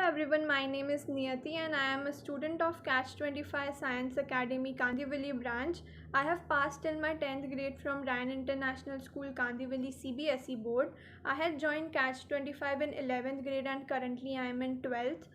everyone, my name is Niyati and I am a student of Catch 25 Science Academy Kandivali branch. I have passed till my 10th grade from Ryan International School Kandivali CBSE board. I had joined Catch 25 in 11th grade and currently I am in 12th.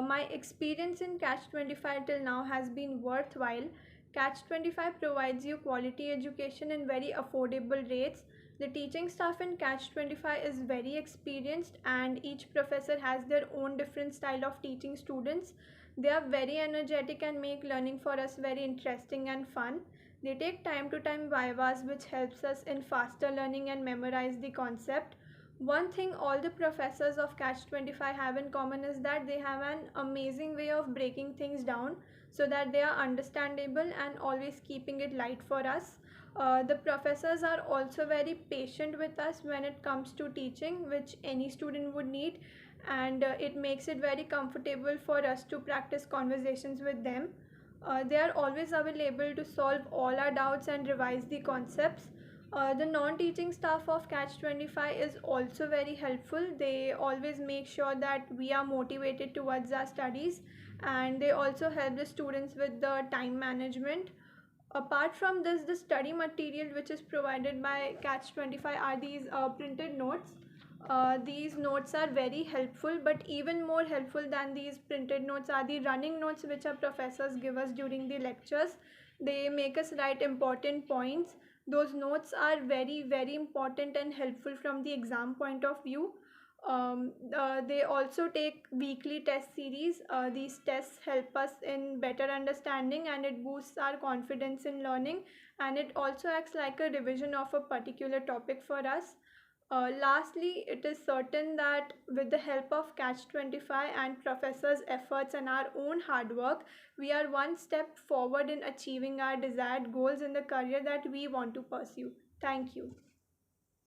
My experience in Catch 25 till now has been worthwhile. Catch 25 provides you quality education in very affordable rates. The teaching staff in Catch 25 is very experienced and each professor has their own different style of teaching students. They are very energetic and make learning for us very interesting and fun. They take time to time vivas which helps us in faster learning and memorize the concept. One thing all the professors of Catch 25 have in common is that they have an amazing way of breaking things down so that they are understandable and always keeping it light for us. The professors are also very patient with us when it comes to teaching, which any student would need, and it makes it very comfortable for us to practice conversations with them. They are always available to solve all our doubts and revise the concepts. The non-teaching staff of Catch 25 is also very helpful. They always make sure that we are motivated towards our studies, and they also help the students with the time management. Apart from this, the study material which is provided by Catch 25 are these printed notes. These notes are very helpful, but even more helpful than these printed notes are the running notes which our professors give us during the lectures. They make us write important points. Those notes are very important and helpful from the exam point of view. They also take weekly test series. These tests help us in better understanding and it boosts our confidence in learning, and it also acts like a revision of a particular topic for us. Lastly, it is certain that with the help of Catch 25 and professors' efforts and our own hard work, we are one step forward in achieving our desired goals in the career that we want to pursue. Thank you.